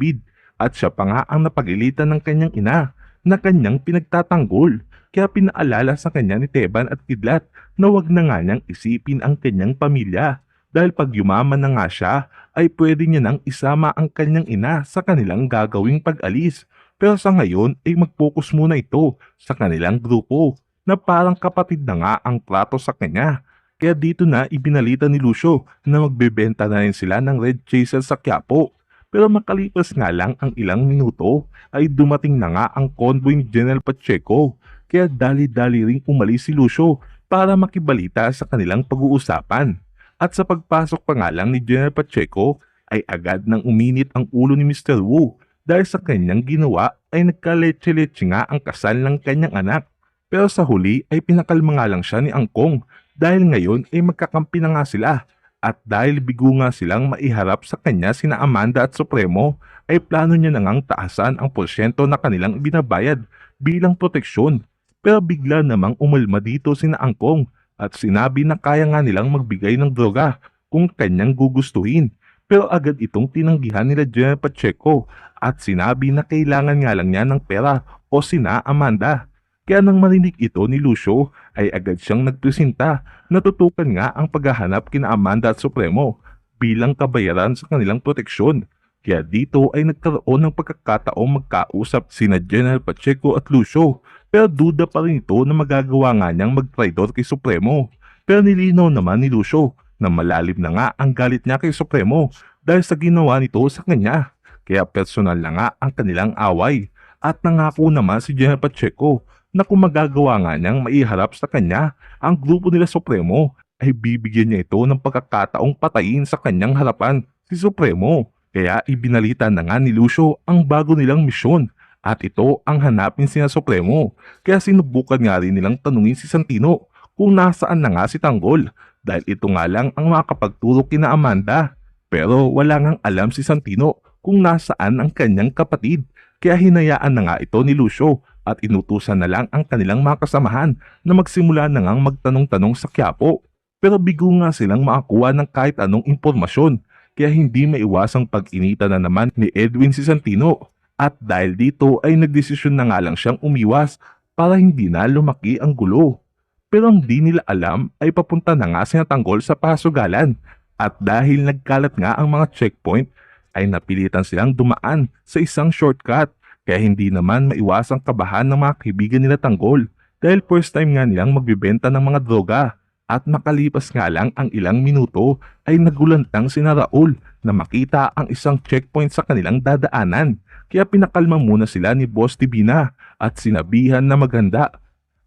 bid at siya pa nga ang napagilitan ng kanyang ina na kanyang pinagtatanggol. Kaya pinaalala sa kanya ni Teban at Kidlat na wag na nga niyang isipin ang kanyang pamilya dahil pag yumaman na nga siya ay pwede niya nang isama ang kanyang ina sa kanilang gagawing pag-alis. Pero sa ngayon ay mag-focus muna ito sa kanilang grupo na parang kapatid na nga ang trato sa kanya. Kaya dito na ibinalita ni Lucio na magbebenta na rin sila ng Red Chaser sa Quiapo. Pero makalipas nga lang ang ilang minuto ay dumating na nga ang convoy ni General Pacheco. Kaya dali-dali ring umalis si Lucio para makibalita sa kanilang pag-uusapan. At sa pagpasok pa nga lang ni General Pacheco ay agad nang uminit ang ulo ni Mr. Wu dahil sa kanyang ginawa ay nagkaletse-letse nga ang kasal ng kanyang anak. Pero sa huli ay pinakalma nga lang siya ni Angkong dahil ngayon ay magkakampi na nga sila. At dahil bigo nga silang maiharap sa kanya sina Amanda at Supremo, ay plano niya na ngang taasan ang porsyento na kanilang binabayad bilang proteksyon. Pero bigla namang umalma dito sina Angkong at sinabi na kaya nga nilang magbigay ng droga kung kanyang gugustuhin. Pero agad itong tinanggihan nila General Pacheco at sinabi na kailangan nga lang niya ng pera o sina Amanda. Kaya nang marinig ito ni Lucio ay agad siyang nagpresenta na tutukan nga ang paghahanap kina Amanda at Supremo bilang kabayaran sa kanilang proteksyon. Kaya dito ay nagkaroon ng pagkakataong magkausap sina General Pacheco at Lucio pero duda pa rin ito na magagawa nga niyang magtraidor kay Supremo. Pero nilinaw naman ni Lucio na malalim na nga ang galit niya kay Supremo dahil sa ginawa nito sa kanya. Kaya personal na nga ang kanilang away at nangako naman si General Pacheco na kung magagawa nga niyang maiharap sa kanya ang grupo nila Supremo ay bibigyan niya ito ng pagkakataong patayin sa kanyang harapan si Supremo. Kaya ibinalita na nga ni Lucio ang bago nilang misyon at ito ang hanapin sina Supremo. Kaya sinubukan nga rin nilang tanungin si Santino kung nasaan na nga si Tanggol dahil ito nga lang ang makakapagturo kina Amanda. Pero wala ngang alam si Santino kung nasaan ang kanyang kapatid. Kaya hinayaan na nga ito ni Lucio at inutusan na lang ang kanilang mga kasamahan na magsimula na ngang magtanong-tanong sa Quiapo. Pero bigo nga silang makakuha ng kahit anong impormasyon kaya hindi maiwasang pag-inita na naman ni Edwin si Santino. At dahil dito ay nagdesisyon na nga lang siyang umiwas para hindi na lumaki ang gulo. Pero ang di nila alam ay papunta na nga si Tanggol sa pasugalan at dahil nagkalat nga ang mga checkpoint ay napilitan silang dumaan sa isang shortcut. Kaya hindi naman maiwasang kabahan ng mga kaibigan nila Tanggol dahil first time nga nilang magbibenta ng mga droga. At makalipas nga lang ang ilang minuto ay nagulantang sina Raul na makita ang isang checkpoint sa kanilang dadaanan. Kaya pinakalma muna sila ni Boss Divina at sinabihan na maganda.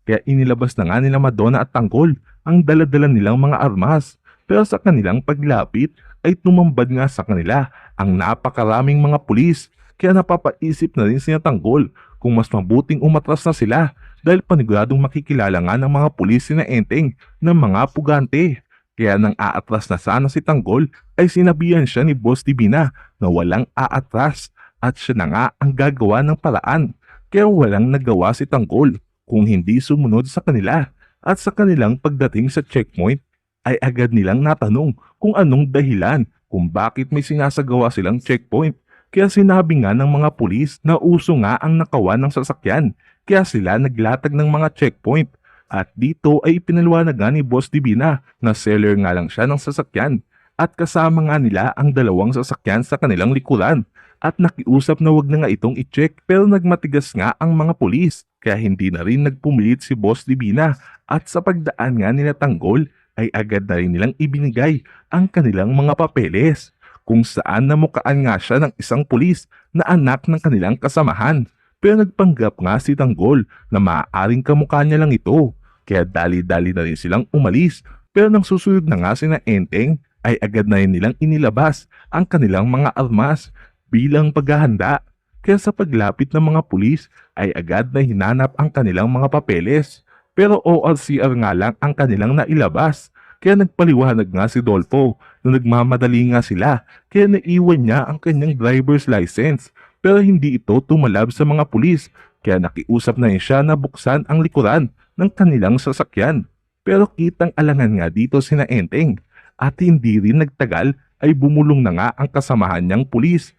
Kaya inilabas na nga nila Madonna at Tanggol ang daladala nilang mga armas. Pero sa kanilang paglapit ay tumambad nga sa kanila ang napakaraming mga pulis. Kaya napapaisip na rin sina Tanggol kung mas mabuting umatras na sila dahil paniguradong makikilala nga ng mga pulis na Enteng ng mga pugante. Kaya nang aatras na sana si Tanggol ay sinabihan siya ni Boss Divina na walang aatras at siya na nga ang gagawa ng paraan. Kaya walang nagawa si Tanggol kung hindi sumunod sa kanila. At sa kanilang pagdating sa checkpoint ay agad nilang natanong kung anong dahilan kung bakit may sinasagawa silang checkpoint. Kaya sinabi nga ng mga pulis na uso nga ang nakawan ng sasakyan. Kaya sila naglatag ng mga checkpoint. At dito ay ipinaliwanag nga ni Boss Divina na seller nga lang siya ng sasakyan. At kasama nga nila ang dalawang sasakyan sa kanilang likuran. At nakiusap na wag na nga itong i-check pero nagmatigas nga ang mga pulis. Kaya hindi na rin nagpumilit si Boss Divina. At sa pagdaan nga nila Tanggol ay agad na rin nilang ibinigay ang kanilang mga papeles. Kung saan namukaan nga siya ng isang pulis na anak ng kanilang kasamahan. Pero nagpanggap nga si Tanggol na maaaring kamukha niya lang ito. Kaya dali-dali na rin silang umalis. Pero nang susunod na nga sina Enteng ay agad na rin nilang inilabas ang kanilang mga armas bilang paghahanda. Kaya sa paglapit ng mga pulis ay agad na hinanap ang kanilang mga papeles. Pero ORCR nga lang ang kanilang nailabas. Kaya nagpaliwanag nga si Dolfo na nagmamadali nga sila kaya naiwan niya ang kanyang driver's license. Pero hindi ito tumalab sa mga pulis kaya nakiusap na siya na buksan ang likuran ng kanilang sasakyan. Pero kitang alangan nga dito sina Enteng at hindi rin nagtagal ay bumulong na nga ang kasamahan niyang pulis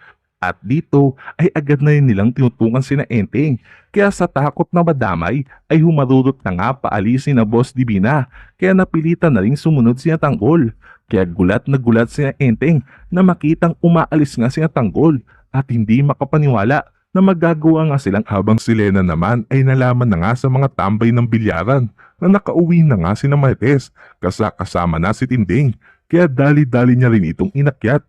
At dito ay agad na rin nilang tinutukan sina Enteng. Kaya sa takot na madamay ay humarurot na nga paalisin na Boss Divina. Kaya napilitan na rin sumunod sina Tanggol. Kaya gulat na gulat sina Enteng na makitang umaalis nga sina Tanggol at hindi makapaniwala na magagawa nga silang habang si Lena naman ay nalaman na nga sa mga tambay ng bilyaran na nakauwi na nga sina Marites kasama na si Tinding. Kaya dali-dali niya rin itong inakyat.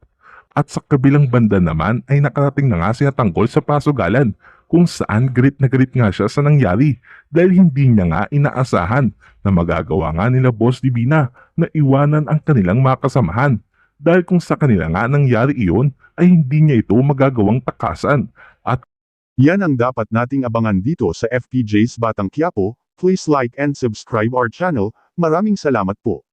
At sa kabilang banda naman ay nakarating na nga siya Tanggol sa pasugalan kung saan galit na galit nga siya sa nangyari dahil hindi niya nga inaasahan na magagawa nga nila Boss Divina na iwanan ang kanilang mga kasamahan. Dahil kung sa kanila nga nangyari iyon ay hindi niya ito magagawang takasan. At Yan ang dapat nating abangan dito sa FPJ's Batang Quiapo. Please like and subscribe our channel. Maraming salamat po.